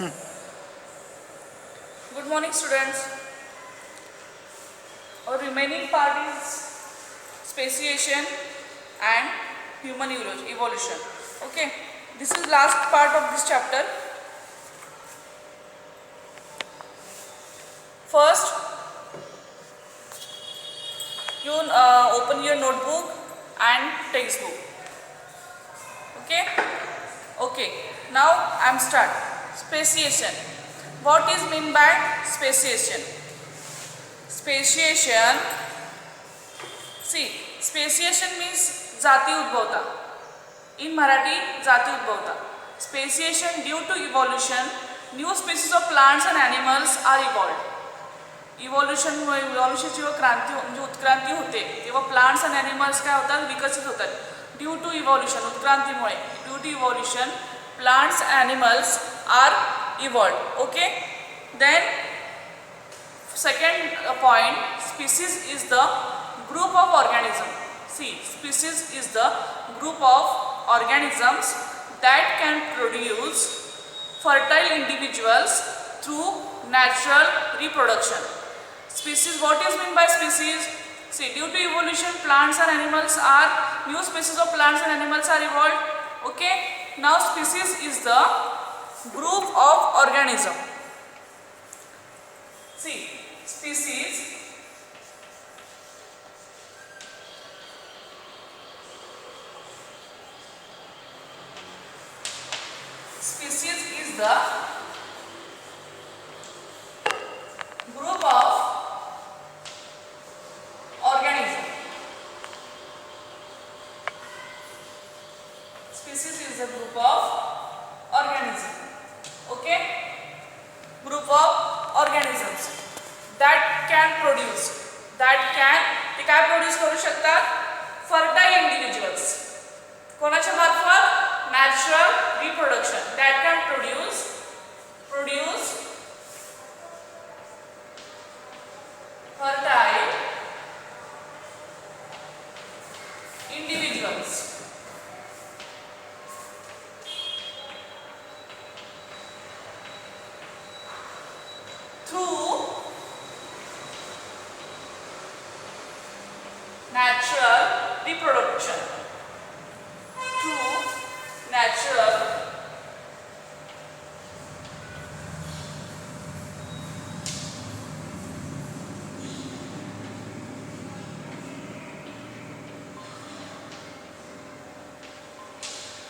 Good morning, students. Our remaining part is speciation and human evolution. Okay, this is last part of this chapter. First, you open your notebook and textbook. Okay. Now I am start. Speciation. What is mean by speciation? Speciation. See, speciation means जाती उद्भवता. In Marathi, जाती उद्भवता. Speciation due to evolution, new species of plants and animals are evolved. इव्हॉल्युशनची जेव्हा क्रांती म्हणजे उत्क्रांती होते तेव्हा plants आणि animals काय होतात, विकसित होतात. ड्यू टू इव्हॉल्युशन, उत्क्रांतीमुळे, due to evolution plants and animals are evolved. Okay, then second point, species is the group of organism. See, species is the group of organisms that can produce fertile individuals through natural reproduction. Species, what is meant by species? See, due to evolution, plants and animals are, new species of plants and animals are evolved. Okay, now species is the group of organism. See, species is the group of organism. Species is the group of organism. Okay, group of organisms that can produce, ते काय produce करू शकतात, fertile individuals. कोणाच्या मार्फत? Natural reproduction that can produce fertile individuals. Through natural reproduction. Natural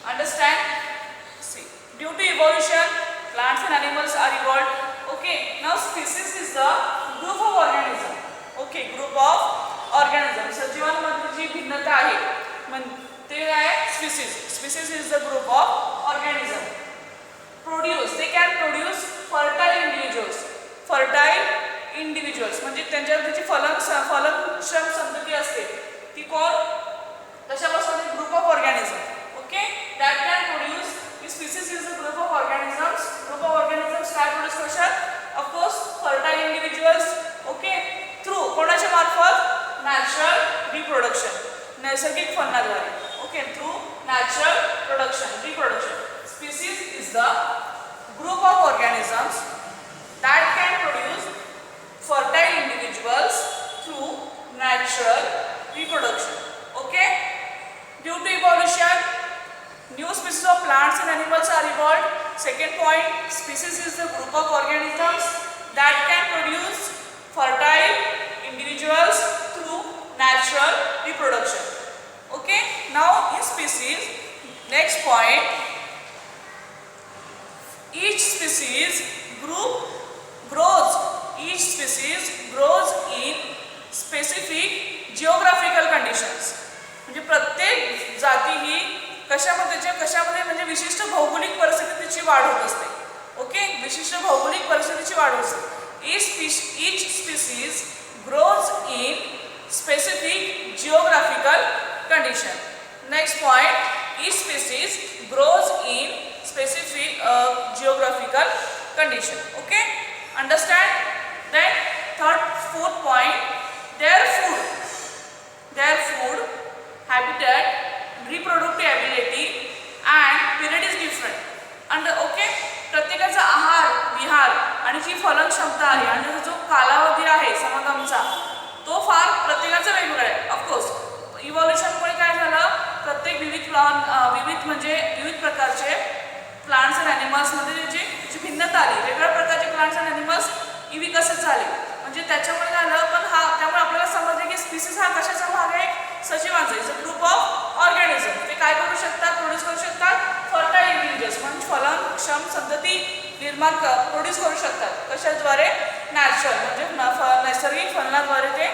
understand? See, due to evolution, plants and animals are evolved. Okay, now species is the group of organism. Okay, group of organism. सजीवांमध्ये जी भिन्नता आहे ते आहे species. Species is the group of organism. Produce, they can produce fertile individuals. Fertile individuals म्हणजे त्याची फलनक्षम संतती असते ती कोण, कशापासून? Group of organism. Okay, that can produce, species is the group of organisms. Group of organisms काय produce करतात? of course fertile individuals. Okay, through कोणाच्या मार्फत? नॅचरल रिप्रोडक्शन, नैसर्गिक फलनाद्वारे. Okay, through natural reproduction. Species is the group of organisms that can produce fertile individuals through natural reproduction. Okay, due to evolution, new species of plants and animals are evolved. Second point, species is the group of organisms that can produce fertile individuals through natural reproduction. Okay, now in species, next point, each species grows in specific geographical conditions. म्हणजे प्रत्येक जाती ही कशामध्ये म्हणजे विशिष्ट भौगोलिक परिस्थितीची वाढ होत असते. ओके, विशिष्ट भौगोलिक परिस्थितीची वाढ होत असते. each species grows in specific geographical condition. Next point, each species grows in specific geographical condition. Okay, understand? Then fourth point, their food, habitat, reproductive ability and period is different. And okay, प्रत्येकाचा आहार विविध म्हणजे विविध प्रकारचे plants and ॲनिमल्समध्ये जी भिन्नता आली, वेगवेगळ्या प्रकारचे प्लांट्स अँड ॲनिमल्स ही विकसित झाले. म्हणजे त्याच्यामुळे झालं, पण त्यामुळे आपल्याला समजले की स्पीसीज हा कशाचा भाग आहे, सजीवांचा. Is a group of organism. ते काय करू शकतात, प्रोड्यूस करू शकतात, फर्टाईल इंग्रेडियंट्स म्हणजे फलनक्षम संतती निर्माण प्रोड्यूस करू शकतात. कशाद्वारे, नॅचरल म्हणजे नैसर्गिक फलनाद्वारे ते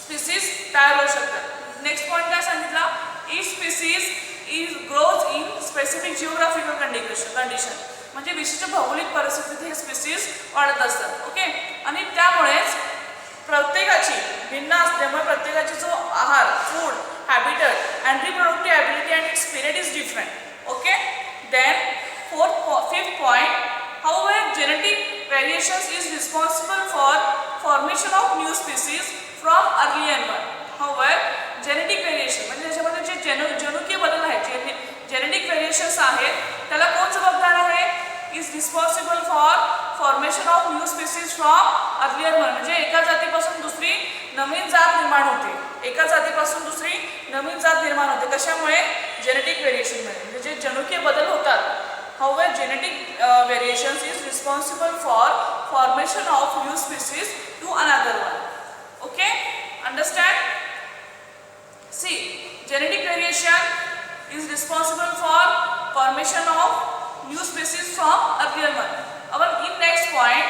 स्पीसीज तयार होऊ शकतात. नेक्स्ट पॉईंट काय सांगितला, each species grows in specific geographical condition म्हणजे विशिष्ट भौगोलिक परिस्थितीत हे स्पीसीज वाढत असतात. ओके, आणि त्यामुळेच प्रत्येकाची भिन्न असल्यामुळे प्रत्येकाची जो आहार, food, habitat and reproductive ability and its period is different. Okay, then fifth point, however genetic variations is responsible for formation of new species from earlier one. however genetic variation म्हणजे त्याच्यामध्ये जे जनुकीय बदल आहेत, जेनेटिक व्हेरिएशन्स आहेत, त्याला कोण जबाबदार आहे, is responsible for formation of new species from earlier one. म्हणजे एका जातीपासून दुसरी नवीन जात निर्माण होते, एका जातीपासून दुसरी नवीन जात निर्माण होते. कशामुळे, जेनेटिक व्हेरिएशनमुळे, म्हणजे जे जनुकीय बदल होतात. however genetic variations is responsible for formation of new species to another one. Okay, understand? See, genetic variation is responsible for formation of new species from earlier one. Our in next point,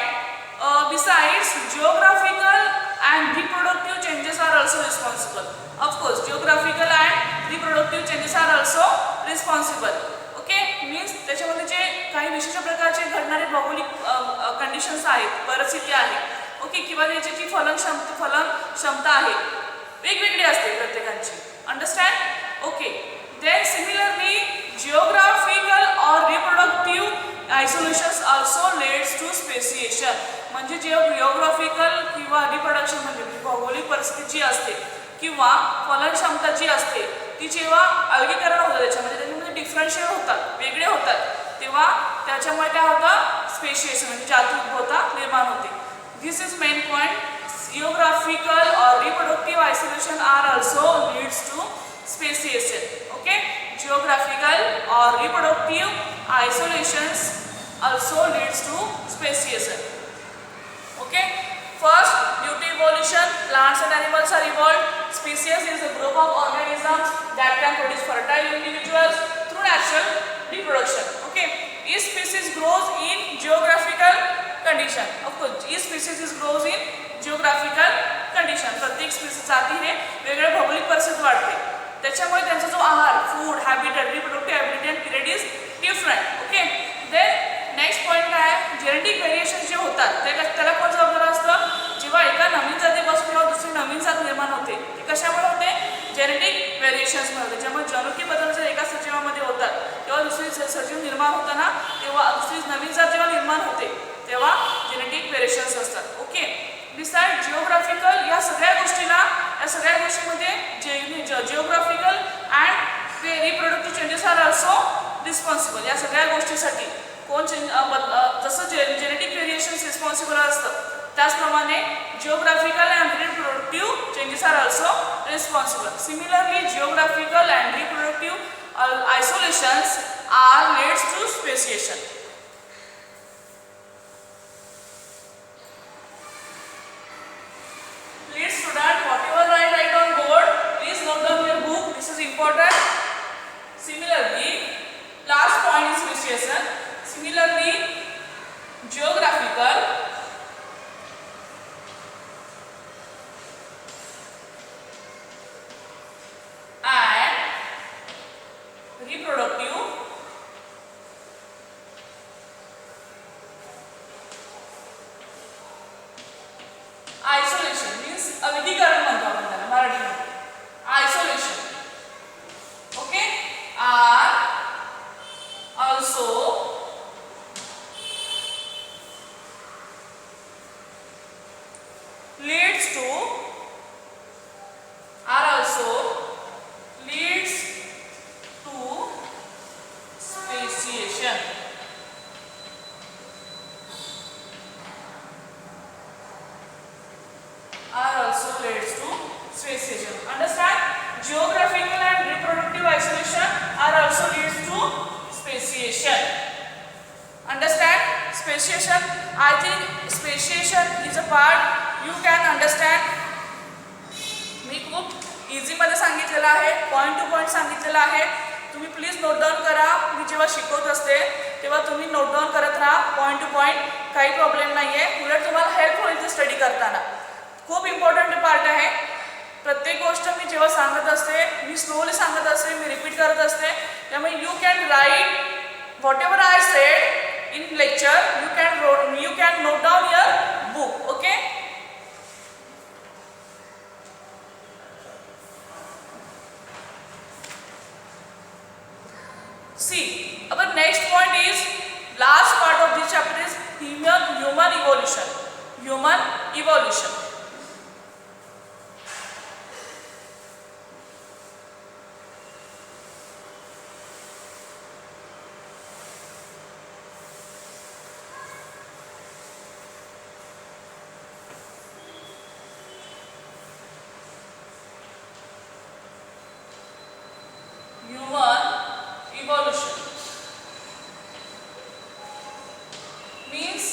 besides geographical and reproductive changes are also responsible. Of course, geographical and reproductive changes are also responsible. Okay, means त्याच्यामध्ये जे काही विशिष्ट प्रकारचे घडणारे भौगोलिक conditions आहेत, परिस्थिती आहे. Okay, किंवा त्याची जी फलन क्षमता आहे वेगवेगळी असते प्रत्येकाची. Understand? Okay, then similarly geographical or reproductive isolations also leads to speciation. म्हणजे जिओग्राफिकल किंवा रिप्रोडक्शन म्हणजे भौगोलिक परिस्थिती जी असते किंवा फलन क्षमता जी असते ती जेव्हा अलगीकरण होतं त्याच्यामध्ये डिफरन्शिएट होतात, वेगळे होतात, तेव्हा त्याच्यामुळे काय होतं, स्पेशिएशन म्हणजे जाती उद्भवता निर्माण होते. This is main point. Geographical और reproductive isolation are also leads to speciation. Okay, geographical और reproductive isolations also leads to speciation. Okay, first, due to evolution, plants and animals are evolved. Species is a group of organisms that can produce fertile individuals through natural reproduction. Okay, each species grows in geographical condition. Of course, each species grows in geographical condition. प्रत्येक species जाती हे वेगळ्या भौगोलिक परिस्थितीत वाढते. त्याच्यामुळे त्यांचा जो आहार, food, habitat, reproductive ability and period is different. Okay, then next point काय आहे, जेनेटिक व्हेरिएशन जे होतात त्याला कोण जबाबदार असतं, जेव्हा एका नवीन जातीपासून किंवा दुसरी नवीन जात निर्माण होते, ती कशामुळे होते, जेनेटिक व्हेरिएशन्समुळे होते. ज्यामुळे जनुकीय बदल जर एका सजीवामध्ये होतात तेव्हा दुसरी सजीव निर्माण होताना तेव्हा दुसरी नवीन जात जेव्हा निर्माण होते तेव्हा जेनेटिक व्हेरिएशन्स असतात. ओके, बिसाइड जिओग्राफिकल, या सगळ्या गोष्टीमध्ये geographical and reproductive changes are also responsible. या सगळ्या गोष्टीसाठी कोण जसं जेनेटिक व्हेरिएशन्स रिस्पॉन्सिबल असतं त्याचप्रमाणे geographical and reproductive changes are also responsible. Similarly geographical and reproductive isolations are leads to speciation. Please student, whatever I write on board, please note down your book. This is important. Similarly, last point is speciation. Similarly, geographical and reproductive isolation means अलगीकरण म्हणतो आपण त्याला मराठीमध्ये. Isolation, okay, are also leads to also leads to speciation. Understand? Speciation. I think speciation is a part you can understand. मी खूप easy मध्ये सांगितलेलं आहे, point two point सांगितलेलं आहे. तुम्ही प्लीज नोट डाऊन करा. मी जेव्हा शिकवत असते तेव्हा तुम्ही नोट डाऊन करत राहा पॉईंट टू पॉईंट. काही प्रॉब्लेम नाही आहे, उलट तुम्हाला हेल्प होईल ते स्टडी करताना. खूप इम्पॉर्टंट पार्ट आहे. प्रत्येक गोष्ट मी जेव्हा सांगत असते मी स्लोली सांगत असते, मी रिपीट करत असते. त्यामुळे you can right what ever I said in lecture, you can note down your book. Okay. See, our next point is last part of this chapter is human evolution. Human evolution. Human evolution means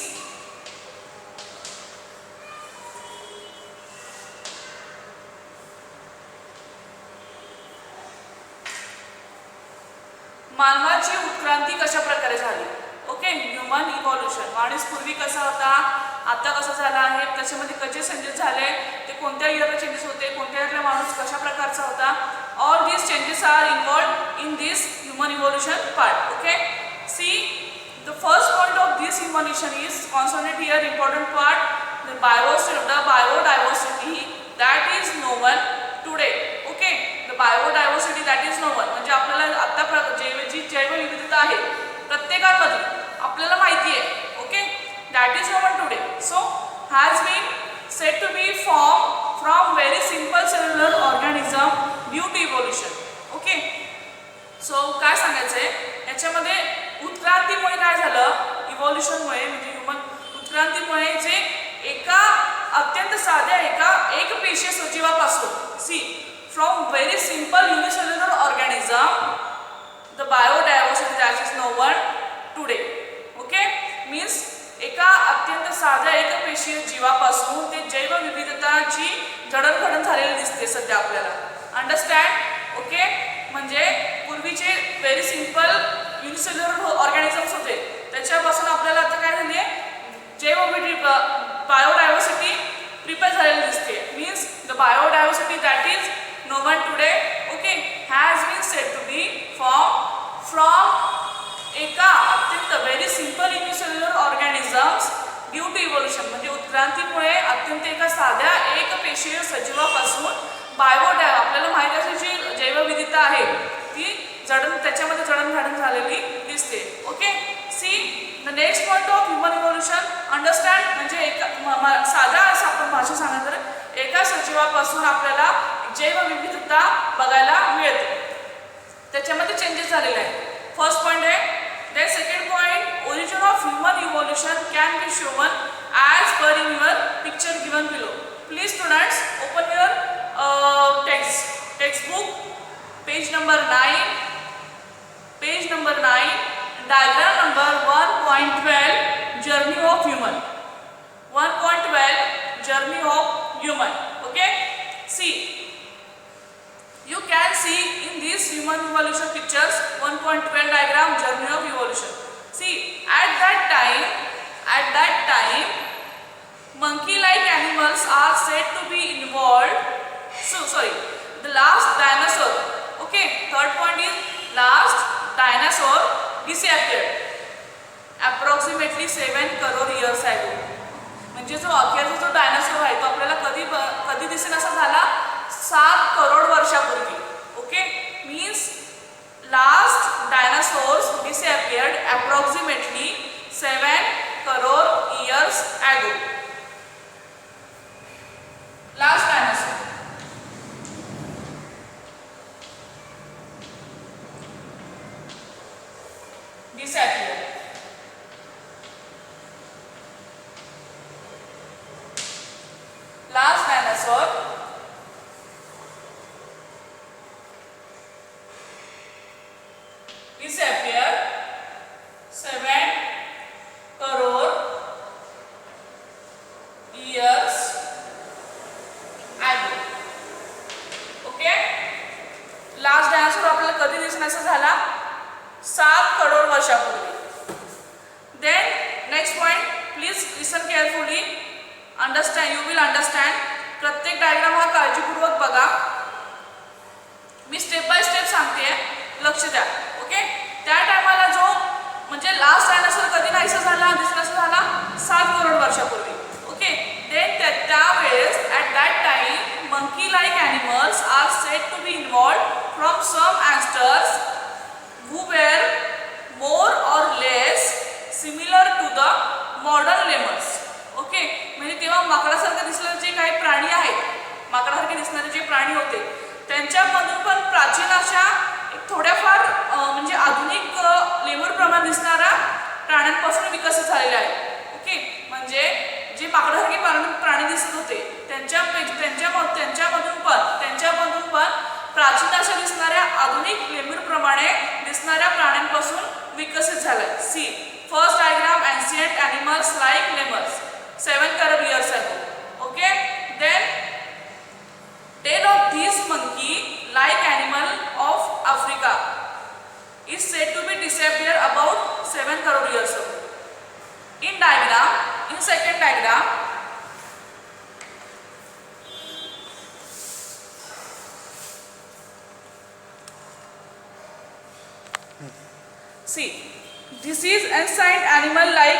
मानवाची उत्क्रांती कशा प्रकारे झाली. Okay. Human evolution. माणूस पूर्वी कसा होता, आता कसा झाला आहे, त्याच्यामध्ये कसे चेंजेस झाले, ते कोणत्या इयरला चेंजेस होते, कोणत्या इयरला माणूस कशा प्रकारचा होता. All these changes are involved in this human evolution part. Okay. See the first point of this evolution is concentrate here important part the biodiversity that is known today. Okay. The biodiversity that is known म्हणजे आपल्याला आता जी जैवविविधता आहे प्रत्येकामध्ये आपल्याला माहिती आहे. Okay. That is known today. So has been said to be formed from very simple cellular organism due to evolution. Okay. So काय सांगायचं आहे याच्यामध्ये उत्क्रांतीमुळे काय झालं, इव्हॉल्युशनमुळे म्हणजे ह्युमन उत्क्रांतीमुळे जे एका अत्यंत साध्या एकपेशीय सजीवापासून see from very simple unicellular organism the biodiversity that is known today. Okay. Means एका अत्यंत साध्या एकपेशीय जीवापासून ते जैवविविधताची जडणघडण झालेली दिसते सध्या आपल्याला. अंडरस्टँड. ओके. म्हणजे पूर्वीचे व्हेरी सिम्पल युनिसेल्युलर ऑर्गॅनिझम्स होते त्याच्यापासून आपल्याला आता काय झाली आहे बायोडायव्हर्सिटी प्रिपेअर झालेली दिसते. Means the biodiversity that is known today. Okay. Has been said to be from एका अत्यंत very simple unicellular organisms due to evolution म्हणजे उत्क्रांतीमुळे अत्यंत एका साध्या एकपेशीय सजीवापासून आपल्याला माहिती असल्याची जैवविविधता आहे ती त्याच्यामध्ये जडणघडण झालेली दिसते. Okay. See the next point of human evolution understand म्हणजे साधा असं आपण भाषा सांगितलं तर एका सजीवापासून आपल्याला जैवविविधता बघायला मिळते, त्याच्यामध्ये चेंजेस झालेले आहेत. फर्स्ट पॉइंट आहे. Then second point, origin of human evolution can be shown as per in your picture given below. Please students open your textbook page number 9, diagram number 1.12 journey of human. 1.12 journey of human. Okay. See. You can see in these human evolution pictures 1.12 diagram journey of evolution. See, at that time monkey-like animals are said to be involved. The last dinosaur. Okay, third point is last dinosaur disappeared approximately 7 crore years ago. म्हणजे जो अखेरचा जो dinosaur आहे तो आपल्याला कधी दिसेल असा झाला 7 करोड वर्षापूर्वी. Okay. Means last dinosaurs disappeared approximately 7 crore years ago. Last dinosaur. Disappeared. Last dinosaur disappear 7 crore years ago. Okay, last dinosaur आपल्याला कधी दिसण्याचा झाला? 7 करोड वर्षापूर्वी. Then next point, please listen carefully, understand, you will understand. प्रत्येक diagram हा काळजीपूर्वक बघा. मी step by step सांगते, लक्ष द्या. ओके, त्या टायमाला जो म्हणजे लास्ट डायनासोर कधी नाहीसा झाला, दिसण्याचा झाला? 7 करोड वर्षापूर्वी. ओके, देन त्यावेळेस at that time monkey like animals are said to be involved from some ancestors who were more or less similar to the modern lemurs. Okay, म्हणजे तेव्हा माकडासारखं दिसणारे जे काही प्राणी आहेत, माकडासारखे दिसणारे जे प्राणी होते त्यांच्यामधून पण प्राचीन अशा थोड्याफार म्हणजे आधुनिक लेमरप्रमाणे दिसणाऱ्या प्राण्यांपासून विकसित झालेले आहेत. ओके, म्हणजे जे माकडासारखे प्राणी दिसत होते त्यांच्यामधून पण प्राचीन अशा दिसणाऱ्या आधुनिक लेमूरप्रमाणे दिसणाऱ्या प्राण्यांपासून विकसित झालाय. See first diagram, ancient animals like lemurs 7 crore years ago. Okay, then tail of this monkey like animal of Africa is said to be disappear about 7 crore years ago. In diagram, in second diagram, see, this is ancient animal like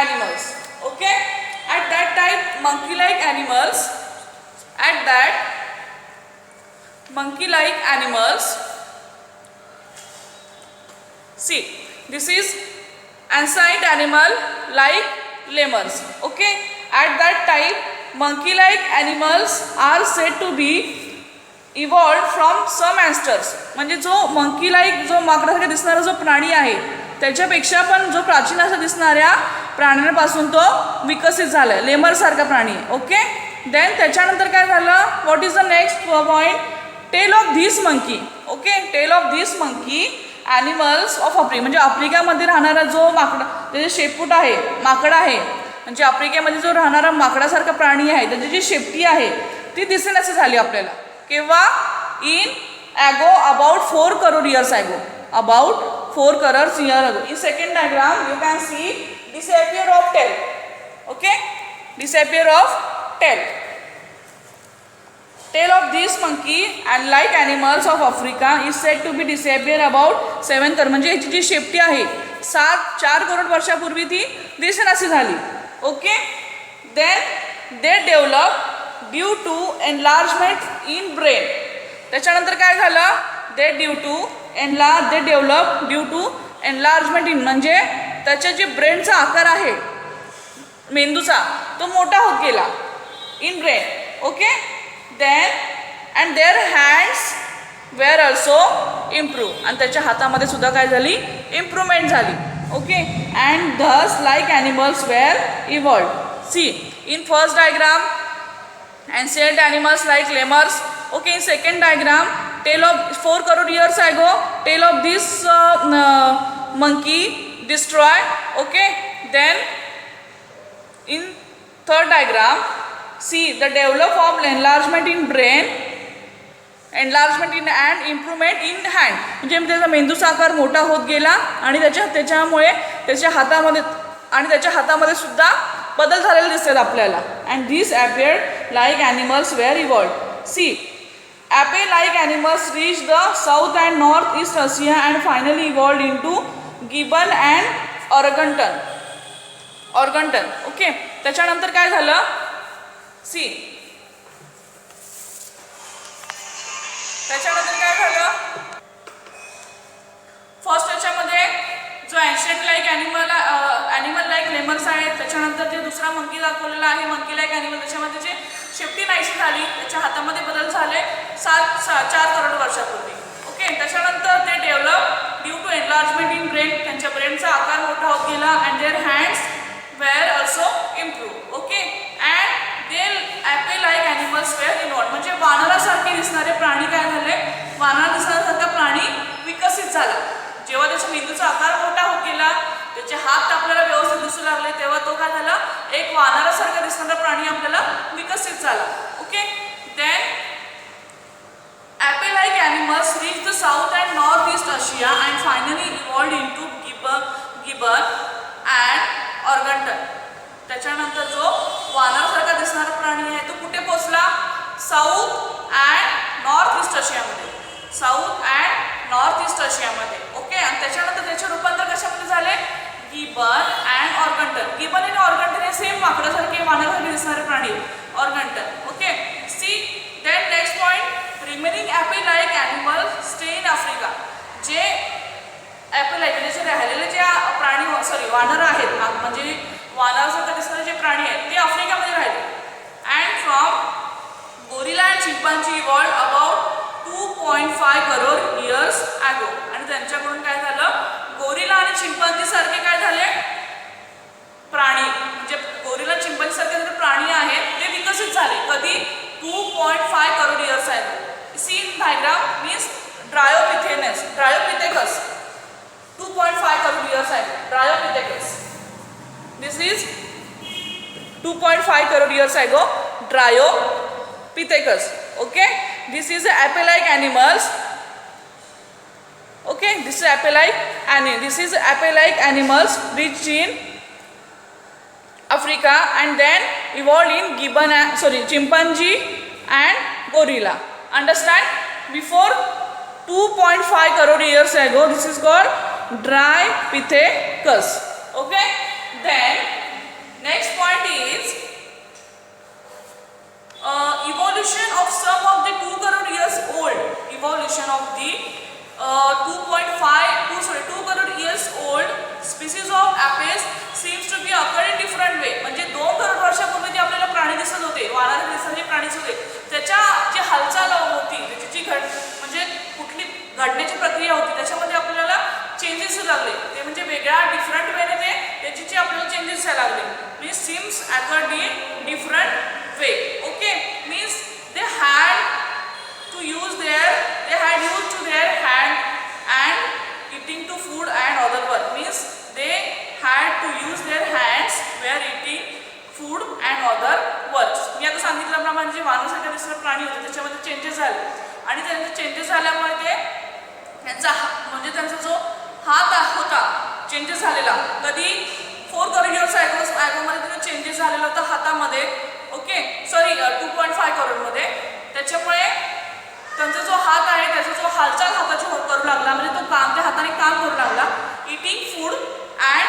animals. Okay, at that time monkey like animals, see, this is ancient animal like lemurs. Okay, at that time monkey like animals are said to be evolved from some ancestors. म्हणजे जो monkey like, जो माकडासारखा दिसणारा जो प्राणी आहे त्याच्यापेक्षा पण जो प्राचीन असं दिसणाऱ्या प्राण्यांपासून तो विकसित झाला आहे, लेमरसारखा प्राणी. ओके, देन त्याच्यानंतर काय झालं? What is the next point? Tail of this monkey. Okay, tail of this monkey animals of Africa, म्हणजे आफ्रिकेमध्ये राहणारा जो माकडा, त्याचे शेपूट आहे, माकड आहे, म्हणजे आफ्रिकेमध्ये जो राहणारा माकडासारखा प्राणी आहे त्याची जी शेपटी आहे ती दिसेनाशी झाली आपल्याला. केव्हा? इन ago about 4 crore years ago. About 4 crore years ago. In second diagram you can see disappear of tail. Okay, disappear of tail. Tail of this monkey and like animals of Africa is said to be disappear about 7 crore. म्हणजे याची जी शेपटी आहे 4 करोड वर्षापूर्वी ती दिसेनाशी झाली. Okay, then they develop due to enlargement in brain. त्याच्यानंतर काय झालं? They develop due to enlargement in, म्हणजे त्याच्या जे ब्रेनचा आकार आहे मेंदूचा तो मोठा होत गेला in brain. Okay, then and their hands were also improve, आणि त्याच्या हातामध्ये सुद्धा काय झाली? इम्प्रूव्हमेंट झाली. Okay, and thus like animals were evolved. See in first diagram ancient animals like lemurs. Okay, in second diagram tail of 4 crore years ago tail of this monkey destroyed. Okay, then in third diagram see the develop of enlargement in brain, enlargement in and improvement in hand. म्हणजे त्याचा मेंदूचा आकार मोठा होत गेला आणि त्याच्यामुळे त्याच्या हातामध्ये सुद्धा बदल झालेले दिसतात आपल्याला. And this appeared like animals were evolved. See ape like animals reach the south and north east Russia and finally evolved into gibbon and orangutan. Okay, त्याच्यानंतर काय झालं? सी त्याच्यानंतर काय झालं? फर्स्ट याच्यामध्ये जो ॲन्शियंट लाईक ॲनिमल लाईक लेमर्स आहेत, त्याच्यानंतर जे दुसरा मंकी दाखवलेला आहे मंकी लाईक ॲनिमल, त्याच्यामध्ये जे शेपटी नाहीशी झाली, त्याच्या हातामध्ये बदल झाले 4 करोड वर्षापूर्वी. ओके, त्याच्यानंतर ते develop due to enlargement in brain, त्यांच्या ब्रेनचा आकार मोठा होत गेला. And their hands were also improve. Okay, and the ape like animals were involved, म्हणजे वानरासारखे दिसणारे प्राणी काय झाले? वानरा दिसण्यासारखा प्राणी विकसित झाला. जेव्हा त्याच्या मेंदूचा आकार मोठा होत गेला, त्याचे हात आपल्याला व्यवस्थित दिसू लागले, तेव्हा तो काय झाला, एक वानरासारखा दिसणारा प्राणी आपल्याला विकसित झाला. Okay. Then ape-like animals reached the south and northeast Asia and finally evolved into gibbon and orangutan. त्याच्यानंतर जो वानरासारखा दिसणारा प्राणी आहे तो कुठे पोहोचला, साऊथ अँड नॉर्थ ईस्ट आशियामध्ये, साऊथ अँड नॉर्थ ईस्ट आशियामध्ये. ओके. आणि त्याच्यानंतर त्याचे रूपांतर कशामध्ये झाले, गिबन अँड ऑर्गंटन. गिबन आणि ऑर्गंटन हे सेम माकडासारखे वानरासारखे दिसणारे प्राणी, orangutan. Okay. See then next point, remaining ape-like animals stay in Africa. जे ape-like म्हणजे जे राहिलेले जे प्राणी वानर आहेत, म्हणजे वानरासारखे दिसणारे जे प्राणी आहेत ते आफ्रिकेमध्ये राहिले. And from gorilla and chimpanzee evolved about 2.5 crore years ago. आणि त्यांच्याकडून काय झालं, गोरिला आणि चिंपांजी सारखे काय झाले प्राणी, म्हणजे गोरिला चिंपांजी सारखे जे प्राणी आहेत ते विकसित झाले. कधी, 2.5 crore years ago. See in diagram means Dryopithecus 2.5 crore years ago. Dryopithecus. This is 2.5 crore years ago. Dryopithecus. Okay. This is ape-like animals. Okay. This is ape-like animals reached in Africa and then evolved in chimpanzee and gorilla. Understand? Before 2.5 crore years ago, this is called Dryopithecus. Okay. Then next point is evolution of some of the 2 crore years old. Evolution of the 2 crore years old species of apes seems to be occurred in different way. म्हणजे 2 करोड वर्षापूर्वी जे आपल्याला प्राणी दिसत होते, वानर दिसणारे प्राणी होते, त्याच्या जी हालचाल होती, त्याची जी म्हणजे कुठली घडण्याची प्रक्रिया होती, त्याच्यामध्ये आपल्याला चेंजेस लागले. ते म्हणजे वेगळ्या डिफरंट वेने त्याची जी आपल्याला चेंजेस लागले. Means seems occurred in different way. Okay. Means they had used to their hand and eating to food and other work. Means they had to use their hands were eating food and other works. मी आता सांगितल्याप्रमाणे जे वानरासारखे दिसणारे प्राणी होते त्याच्यामध्ये changes झाले आणि त्यांचे changes झाल्यामुळे ते त्यांचा जो हात होता चेंजेस झालेला. कधी 4 करोड इयर्स ॲगोमध्ये त्याचा चेंजेस झालेला होता हातामध्ये. ओके. 2.5 करोडमध्ये. त्याच्यामुळे त्यांचा जो हात आहे त्याचा जो हालचाल हाताची करू लागला, म्हणजे तो त्या हाताने काम करू लागला. Eating food and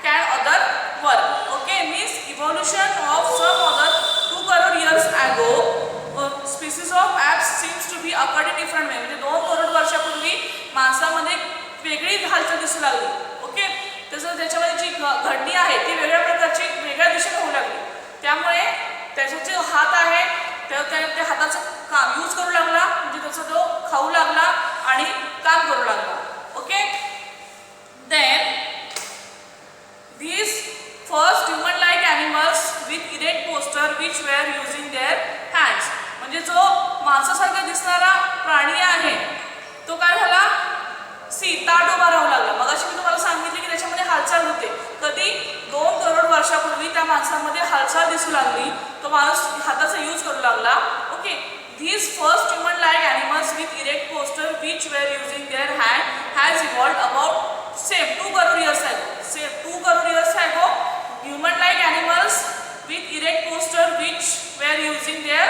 can other work. Okay. Means evolution of some other 2 crore years ago species of apes seems to be accord in different way. म्हणजे 2 करोड वर्षापूर्वी माणसामध्ये वेगळी हालचाल दिसू लागली. ओके. तसं त्याच्यामध्ये जी घडणी आहे ती वेगळ्या प्रकारची वेगळ्या दिशेने होऊ लागली. त्यामुळे त्याचा जो हात आहे त्या हाताचं काम यूज करू लागला, म्हणजे त्याचा तो खाऊ लागला आणि काम करू लागला. Okay. Then these first human like animals with erect posture which were using their hands. म्हणजे जो माणसासारखा दिसणारा प्राणी आहे तो काय झाला, ताट उभा राहू लागला. मगाशी मी तुम्हाला सांगितले की त्याच्यामध्ये हालचाल होते. कधी 2 करोड वर्षापूर्वी त्या माणसामध्ये हालचाल दिसू लागली, तो माणूस हाताचा यूज करू लागला. Okay. These first human like animals with erect posture which were using their hand has evolved about 2 crore years ago. 2 crore years ago human like animals with erect posture which were using their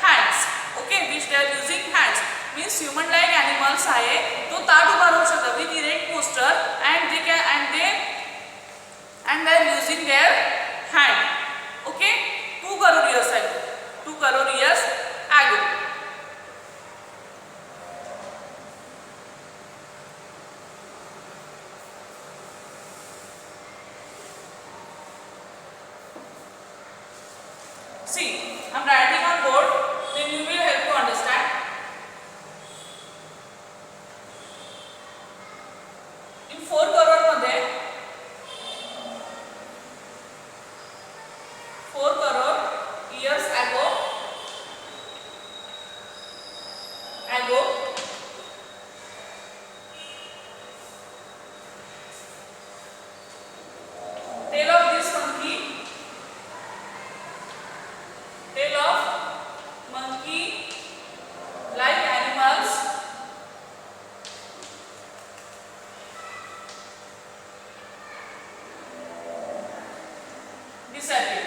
hands. Okay. Which they are using hands. Means human like animals आहे तो ताट उभा राहू शकतो with erect posture and they are using their hand. Okay. 2 crore years ago. 2 crore years ago. See, I'm writing on board, then you will help to understand. In 4 crore मध्ये 4 crore years ago disappear.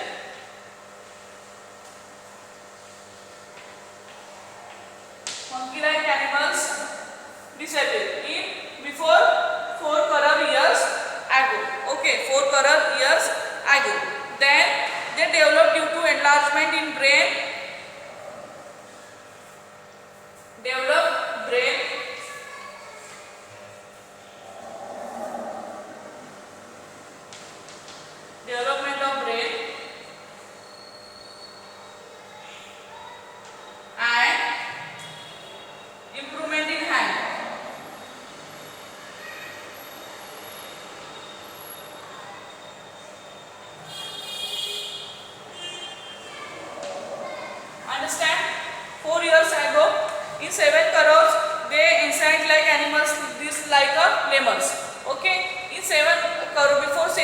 Monkey-like animals disappear in before 4 crore years ago. Okay, 4 crore years ago. Then they developed due to enlargement in brain. Developed brain. Development of brain and improvement in hand. Understand? 4 years ago, in 7 crores, they insect-like animals, this like a lemurs. Okay? In 7 crore, before 4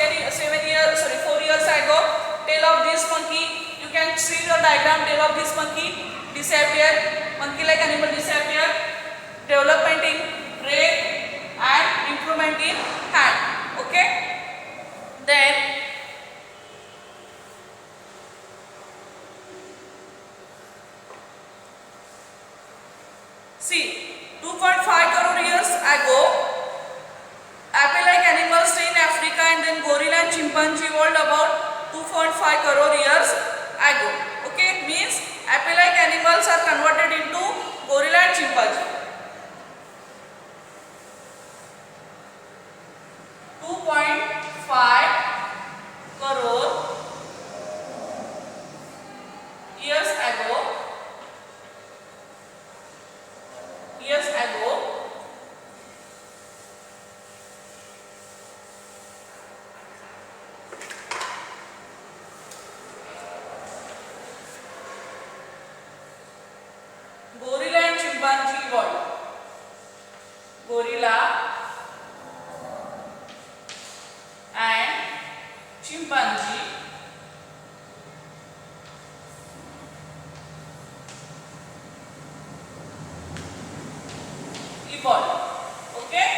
years ago, tail of this monkey, you can see the diagram. Tail of this monkey disappear. Monkey-like animal disappear. Development in brain and improvement in hand. Okay? Then see, 2.5 crore years ago, ape-like animals stay in Africa, and then gorilla and chimpanzee evolved about 2.5 crore years ago. Okay, means ape-like animals are converted into gorilla and chimpanzee. 2.5 crore years ago. Gorilla and chimpanzee evolved. Gorilla and chimpanzee evolved. Okay?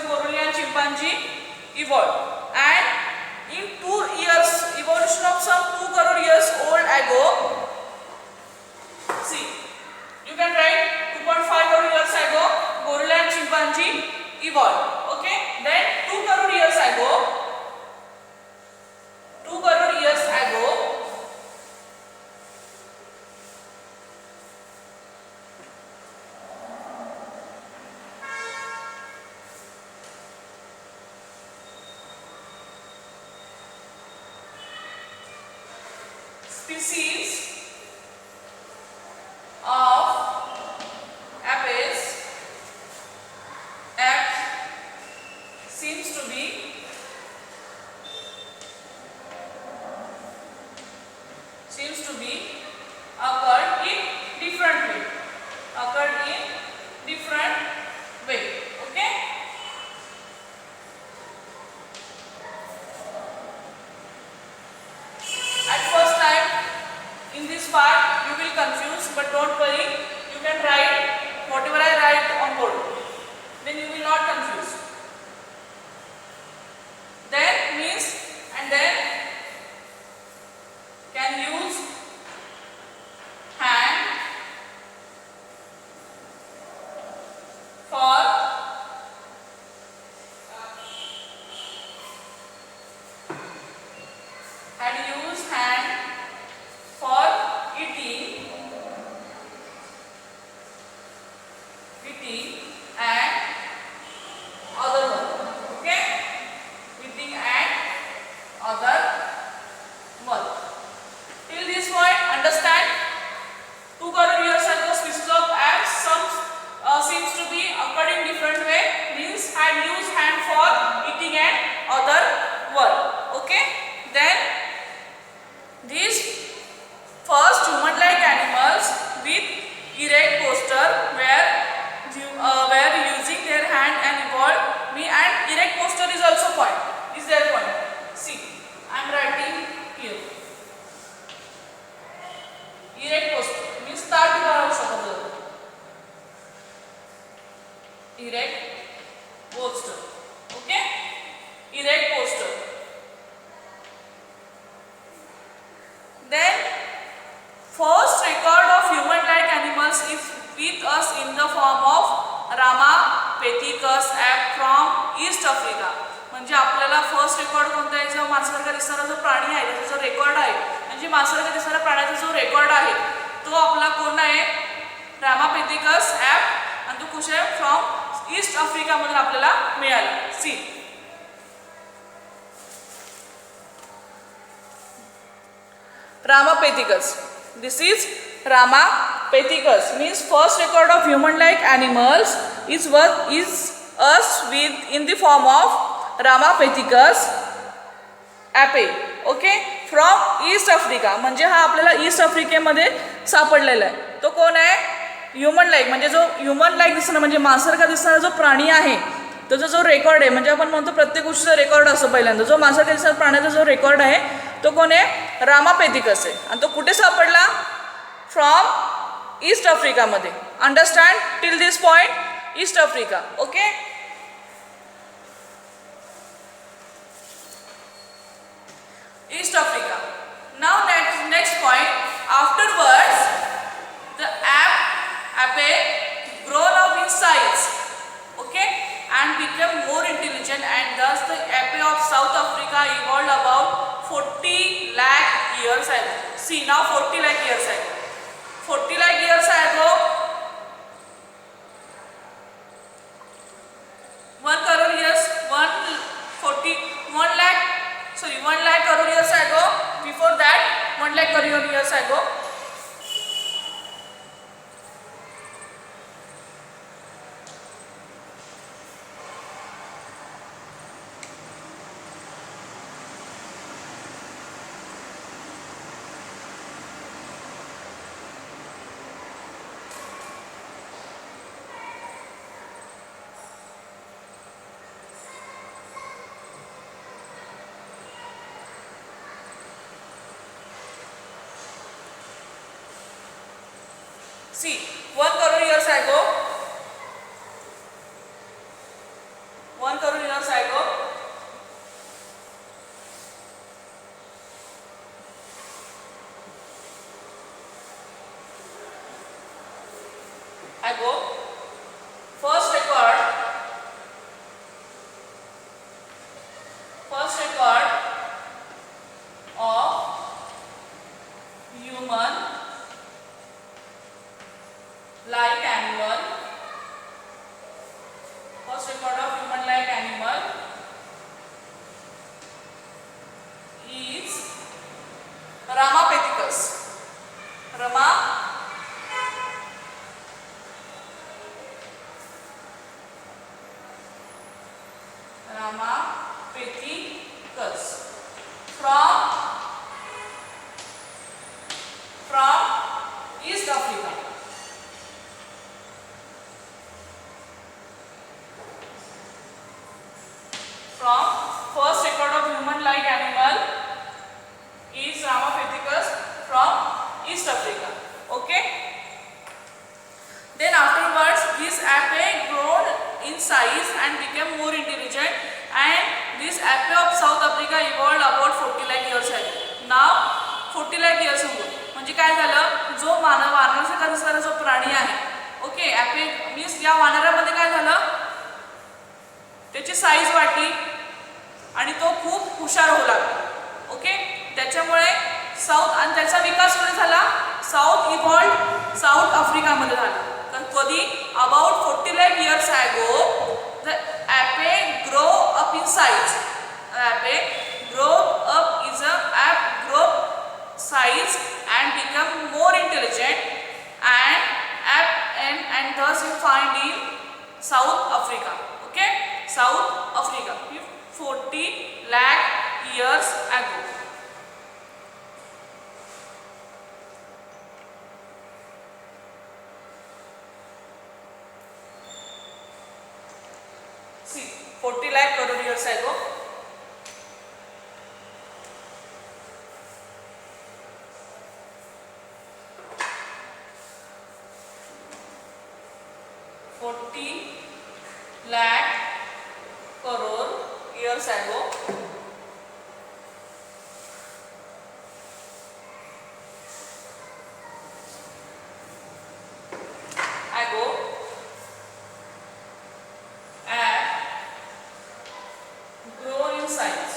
Gorilla and chimpanzee evolved, and in 2 years, evolution of some 2 crore years old ago, see, you can write 2.5 crore years ago, gorilla and chimpanzee evolved. Okay, then 2 crore years ago, 2 crore years ago, species of apes seems to be occurred in different way. Okay. At first time, in this part, you will confuse, but don't worry, you can write whatever I write on board. Then you will not confuse. Then means, and then can use hand for eating मांसाहारी दिसणाऱ्या प्राण्याचा जो record आहे तो आपला कोण आहे, रामापेथिकस app, आणि तो कुठे आहे, फ्रॉम ईस्ट आफ्रिकामधून आपल्याला मिळाला. सी Ramapithecus. This is Ramapithecus means first record of human-like animals is us with in the form of Ramapithecus ape. Okay, from East Africa. म्हणजे हा आपल्याला ईस्ट आफ्रिकेमध्ये सापडलेला आहे. तो कोण आहे, ह्युमन लाईक, म्हणजे जो ह्युमन लाईक दिसणार म्हणजे मांसासारखा दिसणारा जो प्राणी आहे त्याचा जो रेकॉर्ड आहे, म्हणजे आपण म्हणतो प्रत्येक गोष्टीचा रेकॉर्ड असतो पहिल्यांदा, जो मांसासारखा दिसणारा प्राण्याचा जो रेकॉर्ड आहे तो कोण आहे, रामापेथिकस आहे. आणि तो कुठे सापडला, फ्रॉम ईस्ट आफ्रिकामध्ये. Understand till this point, East Africa. Okay, East Africa. Now next point, afterwards the ape grown up in size, okay, and became more intelligent, and thus the ape of South Africa evolved about 40 lakh years ago. See now 40 lakh years ago. 40 lakh years ago, 1 crore years, 1 lakh crore years ago. Before that, 1 lakh crore years ago. See, 1 crore years ago, 1 crore years ago, first record of human like animal, first record of human like animal is Ramapithecus. Ramapithecus from East Africa. From first record of human like animal is Ramapithecus from East Africa. Okay, then afterwards this ape grown in size and became more intelligent, and this ape of South Africa evolved about 40 lakh years ago. Now 40 lakh years ago म्हणजे काय झालं, जो वानरासारखा दिसणारा जो प्राणी आहे, okay, Ape means या वानरामध्ये काय झालं, त्याची साईज वाढली आणि तो खूप हुशार होऊ लागला. ओके, त्याच्यामुळे आणि त्याचा विकास कुठे झाला, साऊथ आफ्रिकामध्ये झाला. तर कधी about 40 lakh years ago the ape grow up in size. Ape grow up is a ape grow size and become more intelligent, and thus you find in South Africa. Okay, South Africa 40 lakh years ago. See, 40 lakh crore years ago. lakh crore years ago, and grown in size.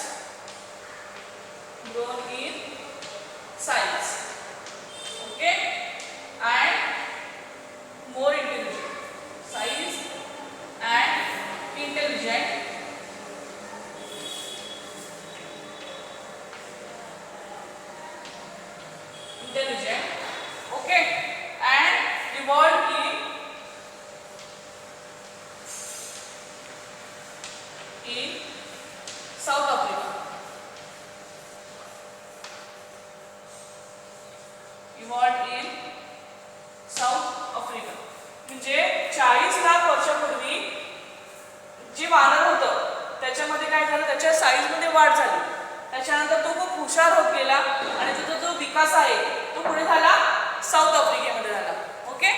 म्हणजे 40 लाख वर्षापूर्वी जे वानर होतं त्याच्यामध्ये काय झालं, त्याच्या साईजमध्ये वाढ झाली. त्याच्यानंतर तो खूप हुशार होत गेला आणि त्याचा जो विकास आहे तो पुढे झाला साऊथ आफ्रिकेमध्ये झाला. Okay.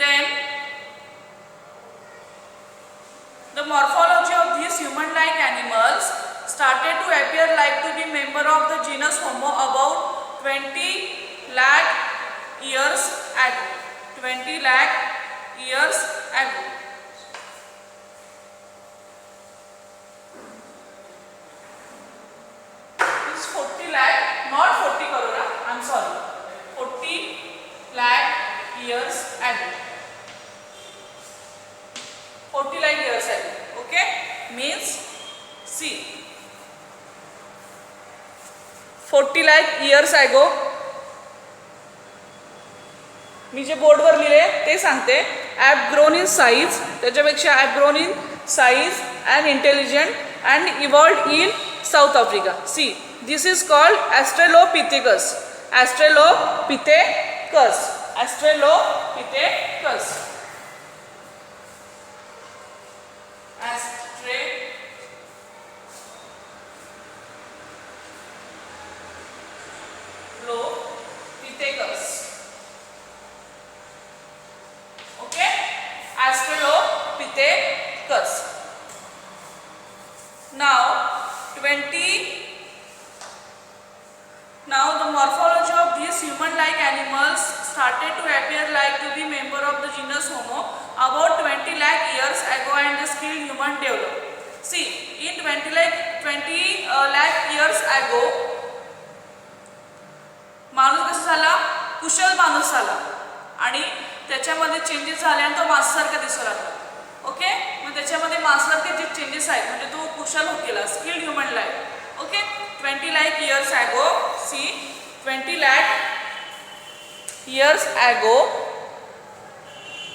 Then the morphology of these human-like animals started to appear like to be member of the genus Homo about 20 lakh years ago. 20 lakh years ago. It's 40 lakh, not 40 crore. I'm sorry. 40 lakh years ago. 40 lakh years ago. Okay, means see 40 lakh years ago. मी जे बोर्डवर लिहिले ते सांगते. Ape grown in size, त्याच्यापेक्षा ape grown in size and intelligent and evolved in South Africa. See this is called australopithecus. Australopithecus. Australopithecus. Australopithecus. Okay, Australopithecus. Now the morphology of these human-like animals started to appear like to be member of the genus Homo about 20 lakh years ago and the skilled human developed. See, in 20 lakh years ago माणूस कसा झाला, कुशल माणूस झाला आणि त्याच्यामध्ये changes झाले आणि तो माणसासारखा दिसू लागला. ओके, मग त्याच्यामध्ये माणसासारखे जे चेंजेस आहेत म्हणजे तो कुशल होत गेला, skilled human life. Okay, 20 lakh years ago. See, 20 lakh years ago.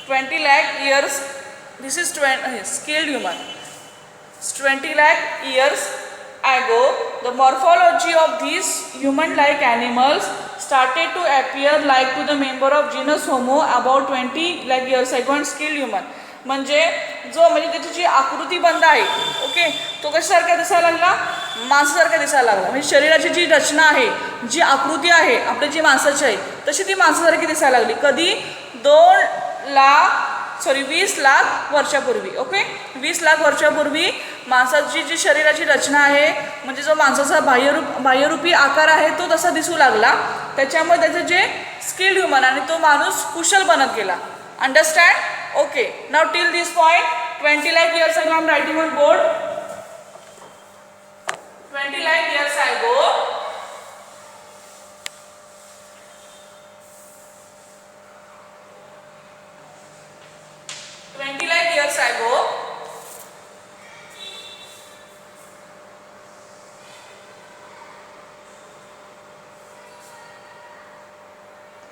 20 lakh years. This is skilled human. 20 lakh years ago, the morphology of these human-like animals started to appear like to the member of genus Homo about 20 lakh years ago and skilled human. म्हणजे त्याची जी आकृतीबंध आहे, okay, तो कशासारखा दिसायला लागला, माणसासारखा दिसायला लागला. म्हणजे शरीराची जी रचना आहे, जी आकृती आहे आपली जी माणसाची आहे तशी ती माणसासारखी दिसायला लागली. कधी 20 लाख वर्षापूर्वी. ओके, 20 लाख वर्षापूर्वी माणसाची जी शरीराची रचना आहे म्हणजे जो माणसाचा बाह्यरूपी आकार आहे तो तसा दिसू लागला. त्याच्यामुळे त्याचे जे स्किल्ड ह्युमन आणि तो माणूस कुशल बनत गेला. Understand? Okay, now till this point 20 lakh years ago, I'm writing on board. 20 lakh years ago, 20 lakh years ago,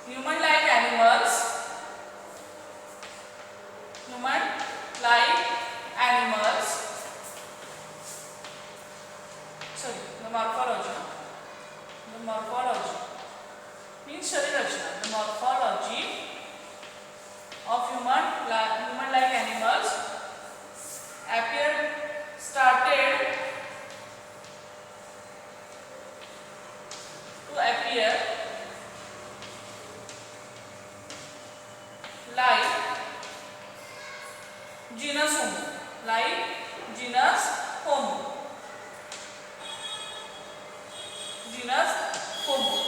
human-like animals, sorry, the morphology means sharir rachna. The morphology of human-like animals started to appear like genus Homo.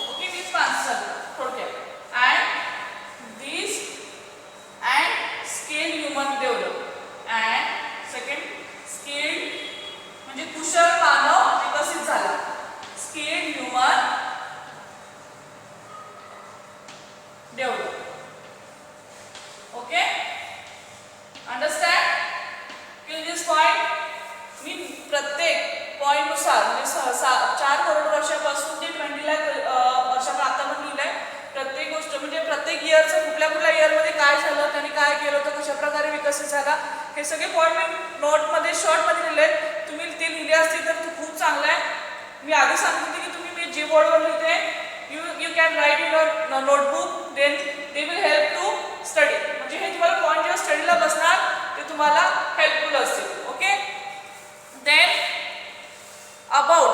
Okay, means माणसासारखा थोडक्यात. And scaled human developed. And second, scaled म्हणजे कुशल मानव विकसित झाला. Scaled human developed. Okay, understand? Till this point मी प्रत्येक पॉईंटनुसार म्हणजे 4 करोड वर्षापासून ते 20 लाख वर्षापर्यंत आता पण लिहिलंय. प्रत्येक गोष्ट म्हणजे प्रत्येक इयरचं कुठल्या इयरमध्ये काय झालं, त्यांनी काय केलं होतं, कशा प्रकारे विकसित झाला, हे सगळे पॉईंट मी नोटमध्ये शॉर्टमध्ये लिहिले. तुम्ही ते लिहिले असतील तर खूप चांगलं आहे. मी आधी सांगितले की तुम्ही मी जे बोर्डवर लिहिते you can write in your notebook, then they will help to study. म्हणजे हे तुम्हाला पॉईंट जेव्हा स्टडीला बसणार ते तुम्हाला हेल्पफुल असतील. Okay. Then about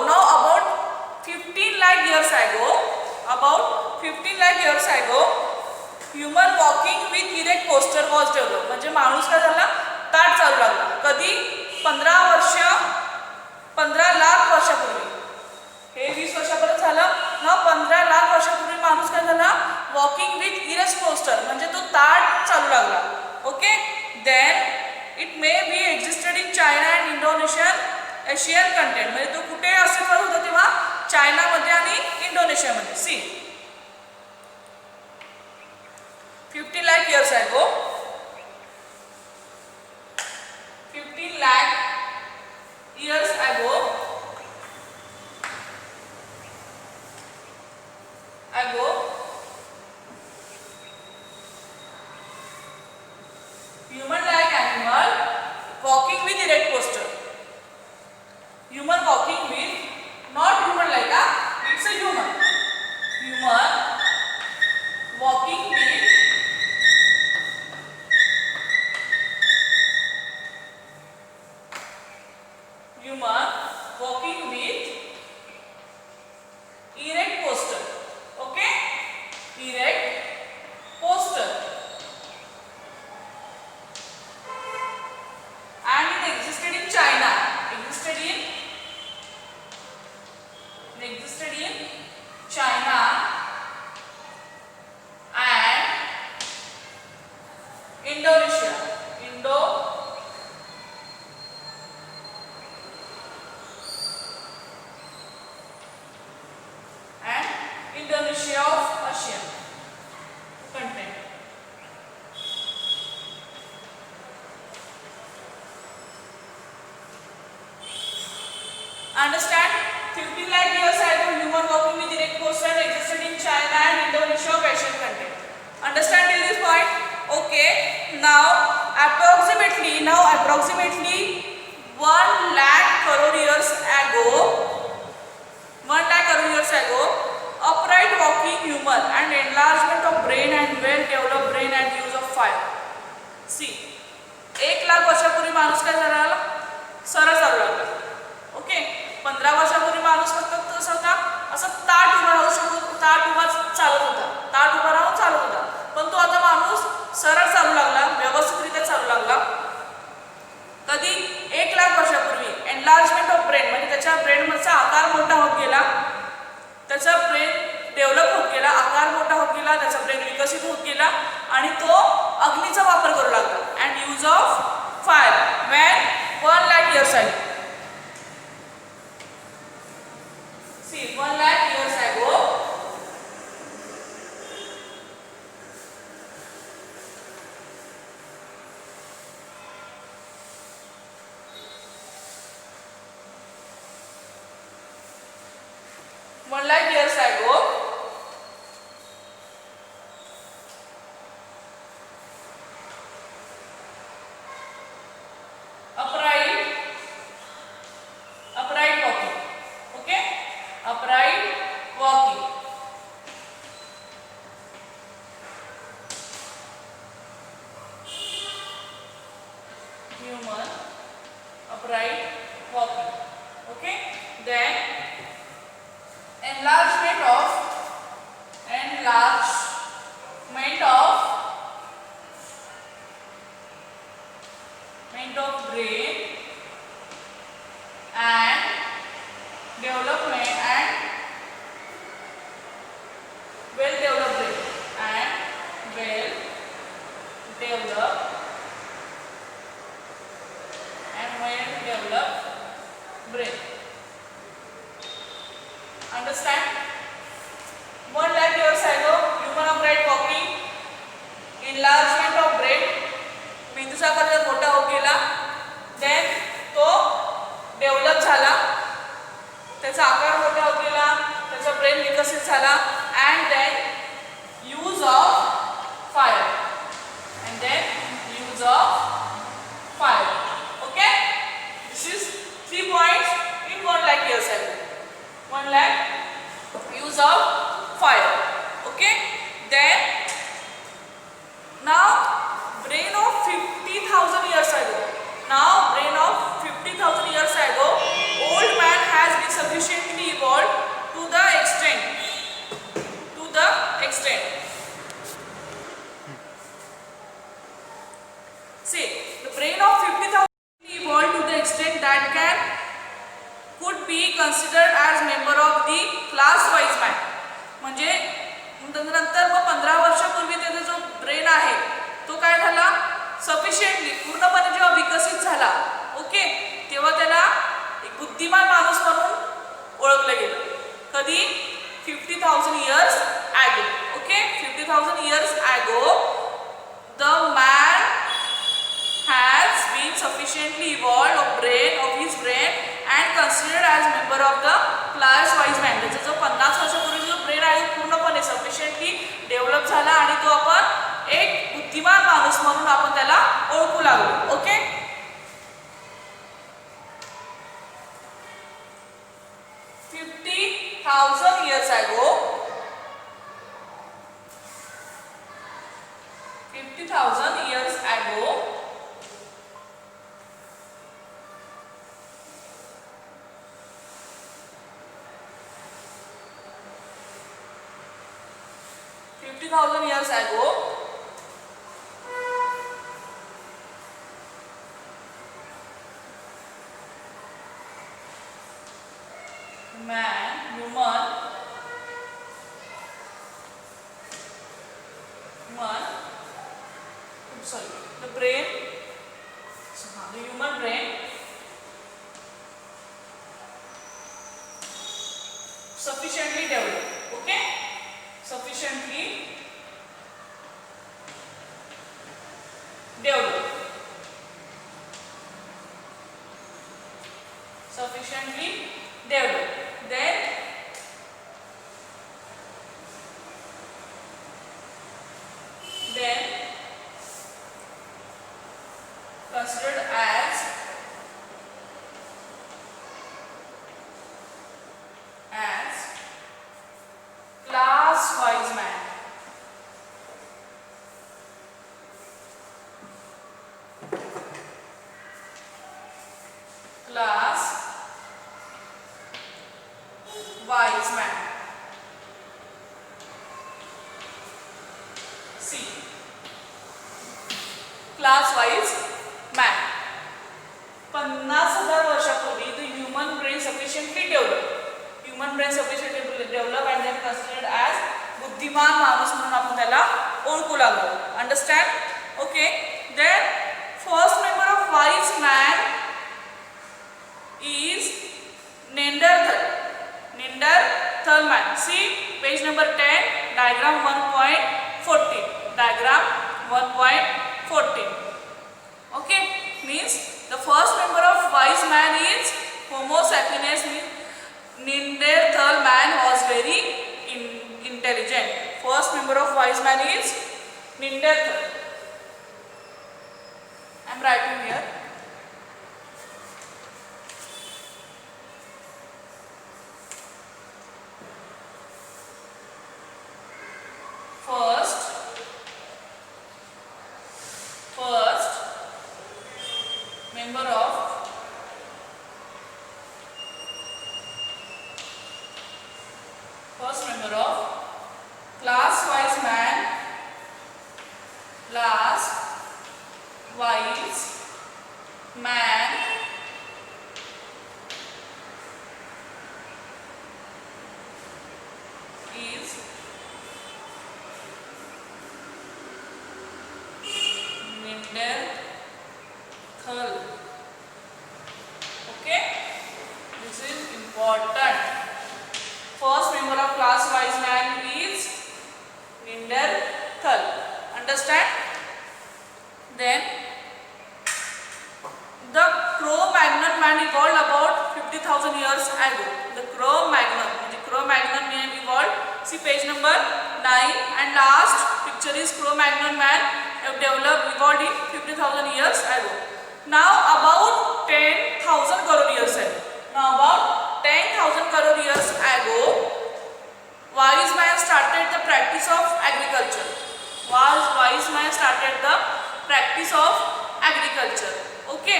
15 lakh years ago, human walking with erect posture was developed. म्हणजे माणूस काय झाला, ताठ चालू लागला. कधी? 15 लाख वर्षापूर्वी. हे 20 वर्षापर्यंत झालं ना. 15 लाख वर्षापूर्वी माणूस काय झाला, वॉकिंग विथ इरेक्ट पोस्चर म्हणजे तो ताठ चालू लागला. Okay. Then it may be existed in China and Asian continent. म्हणजे तो कुठे अस्तित्वात होता तेव्हा? चायनामध्ये आणि इंडोनेशियामध्ये. सी 15 lakh years ago, 15 lakh years ago, human-like animal walking with erect posture. Human walking with, not human-like, it's a human. Human walking with erect posture. Okay, erect posture, and it existed in China. Existed in China and Indonesia. Indonesia of Asia content. Understand? 15 lakh years ago, human walking with erect posture existed in China and Indonesia of Asian content. Understand till this point? Okay. Now approximately 1 lakh crore years ago, upright walking human and enlargement of brain and well-developed brain and use of fire. See, 1 lakh वर्षापूर्वी माणूस काय झाला, सरळ चालू लागला. Okay. 15 वर्षापूर्वी माणूस फक्त कसं होता, असं ताठ उभा राहू शकतो, ताठ उभा चालत होता, ताठ उभा राहून चालत होता. पण तो आता माणूस सरळ चालू लागला, व्यवस्थितरित्या चालू लागला. कधी? 1 लाख वर्षापूर्वी. एनलार्जमेंट ऑफ ब्रेन म्हणजे त्याच्या ब्रेनचा आकार मोठा होत गेला, त्याचा ब्रेन डेव्हलप होत गेला, आकार मोठा होत गेला, त्याचा ब्रेन विकसित होत गेला आणि तो अग्नीचा वापर करू लागला. And use of fire when 1 lakh years ago. See, 1 lakh years ago, upright walking. Okay, upright walking. Human upright walking. Okay, then enlargement of brain and development and well-developed brain and well-developed brain. Understand? 1 lakh years ago, human upright walking, enlargement of brain, मेंदूचा आकार मोठा होत गेला, then तो develop झाला, त्याचा आकार मोठा होत गेला, त्याचा ब्रेन विकसित झाला, and then use of fire. Okay, this is 3 points in 1 lakh years ago. fire. Okay, then now brain of 50,000 years ago. Now brain of 50,000 years ago, old man has been sufficiently evolved to the extent. See, the brain of 50,000 evolved to the extent that could be considered as member of the class wise man. म्हणजे नंतर मग 15 वर्षापूर्वी त्याचा जो brain आहे तो काय झाला, sufficiently पूर्णपणे जेव्हा विकसित झाला, ओके, तेव्हा त्याला एक बुद्धिमान माणूस म्हणून ओळखलं गेलं. कधी? 50,000 years ago. Okay, 50,000 years ago the man has been sufficiently evolved of his brain and considered as member of the class wise man. त्याचा जो 50 वर्षापूर्वी जो ब्रेन आहे पूर्णपणे सफिशियंटली डेव्हलप झाला आणि तो आपण एक बुद्धिमान माणूस म्हणून आपण त्याला ओळखू लागलो. Okay, 50,000 years ago, 50,000 years ago, the brain, the human brain sufficiently developed. Okay, sufficiently developed. Then considered as class wise man. Class wise man. See, class wise man. 50,000 वर्षापूर्वी the human brain sufficiently developed. Human brain sufficiently developed and then considered as बुद्धिमान माणूस म्हणून आपण त्याला ओळखू लागलो. Understand? Okay. Then first member of wise man is Neanderthal. Neanderthal man. See page number 10, diagram 1.14. Diagram 1.14. Okay, means the first member of wise man is Homo sapiens. Neanderthal man was very intelligent. First member of wise man is Neanderthal. I am writing here. First member of class wise man, is Neanderthal. Okay, this is important. First member of class wise man is Neanderthal. Understand? Then the Cro-Magnon man evolved about 50,000 years ago. The Cro-Magnon man evolved. See page number 9 and last picture is Cro-Magnon man evolved in 50,000 years ago. Now about 10,000 crore years ago. Now about 10,000 crore years ago, wise man started practice of agriculture. Wise man started the practice of agriculture. Okay,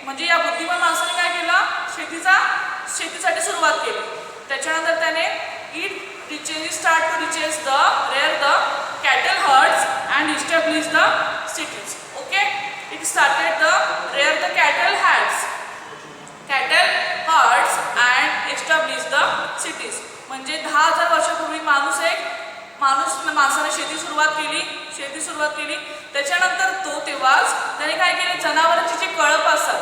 म्हणजे या बुद्धिमान माणसाने काय केलं, शेतीसाठी सुरुवात केली. त्याच्यानंतर त्याने start to reaches the where the cattle herds and establish the cities. Okay, it started the where the cattle herds and establish the cities. म्हणजे 10,000 वर्षापूर्वी माणसाने शेती सुरुवात केली. त्याच्यानंतर तेव्हाच त्याने काय केले, जनावरांची जे कळप असतात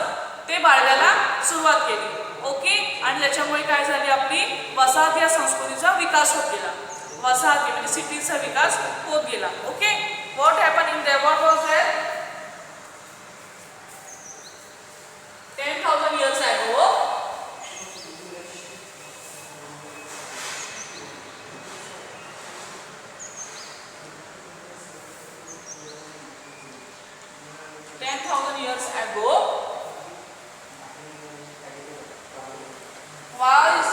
ते बाळगायला सुरुवात केली. ओके, आणि त्याच्यामुळे काय झाली, आपली वसाहत या संस्कृतीचा विकास होत गेला. वसाहती म्हणजे सिटीचा विकास होत गेला. Okay, what happen in there, what was there 10,000 years ago. 10,000 years ago, wise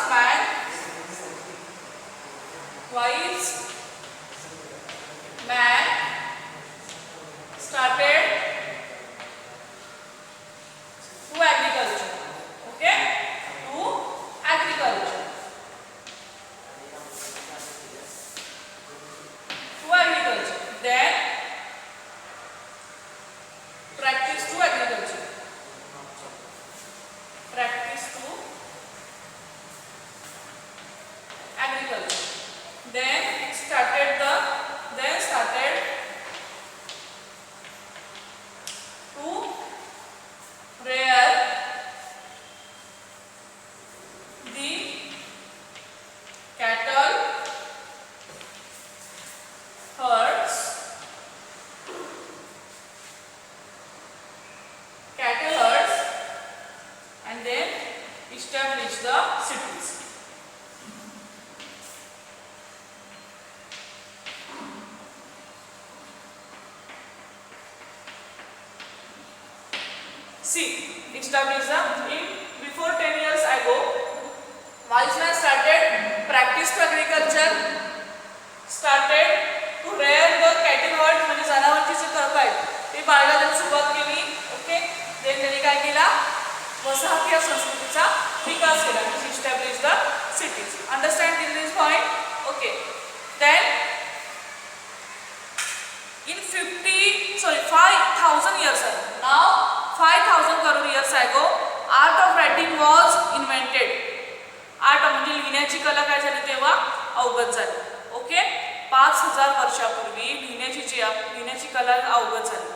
man started to agriculture. Okay, to agriculture. Then practice to agriculture. Then started to rear the cattle herds and then establish the cities. See, establish before 10 years ago, wise man started practice to agriculture, started to rear the cattle herds, म्हणजे जनावरांची जी कळप आहेत ते बाळगायला सुरुवात केली. Okay, then त्यांनी काय केला, वसाहती या संस्कृतीचा विकास केला, establish the cities. Understand till this point? Okay, then in 5,000 years ago, now 5,000 crore years ago, art of writing was invented. Art म्हणजे लिहिण्याची कला काय झाली तेव्हा अवगत झाली. ओके, 5,000 वर्षापूर्वी लिहिण्याची कला अवगत झाली.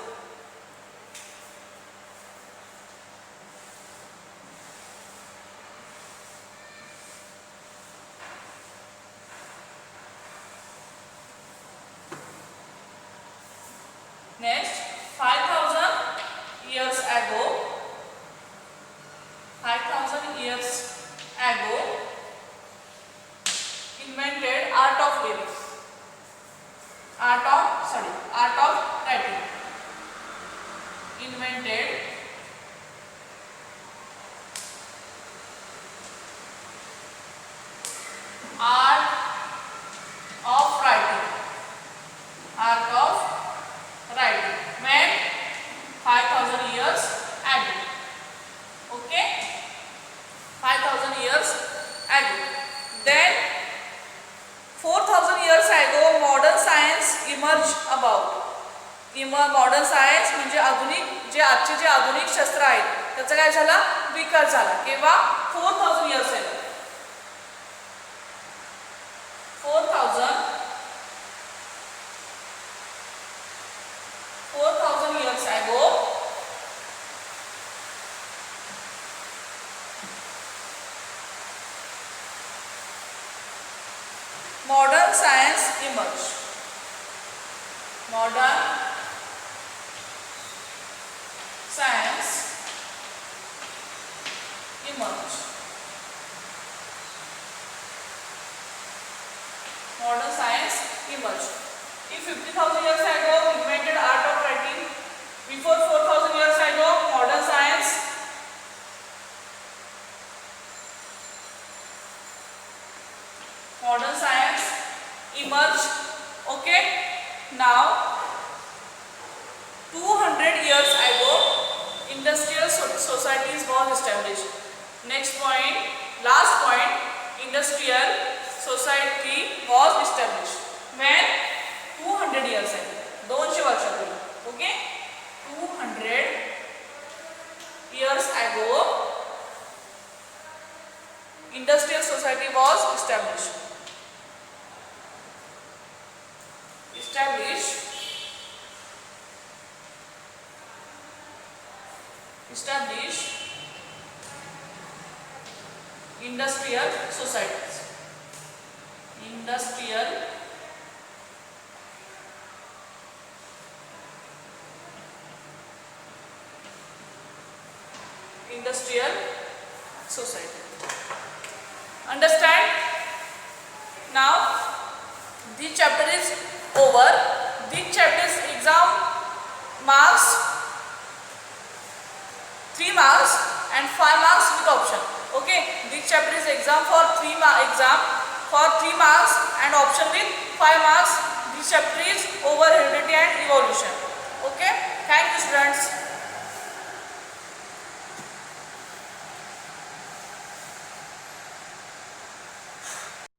Next, 5,000 years ago, invented art of lyrics, art of writing. Invented art of writing. When 5,000 years ago. Okay, 5,000 years ago. Then 4,000 years ago, modern science emerged about. Modern science म्हणजे आजचे जे आधुनिक शस्त्र आहेत त्याचा काय झाला, विकास झाला. केव्हा, 4,000 years ago. 4,000 years ago, modern science emerged. Modern science emerged. If 50,000 years ago, invented art of writing. Before 4,000 years ago, modern science. Emerged. Okay, now 200 years ago industrial societies was established. Next point, last point, industrial society was established when 200 years ago, 200 वर्षापूर्वी. Okay, 200 years ago industrial society was established. Establish industrial societies. Industrial society. Understand? Now this chapter is over. This chapter's exam marks 3 marks and 5 marks with option. Okay, this chapter is exam for 3 marks and option with 5 marks. This chapter is over heredity and evolution. Okay, thank you students.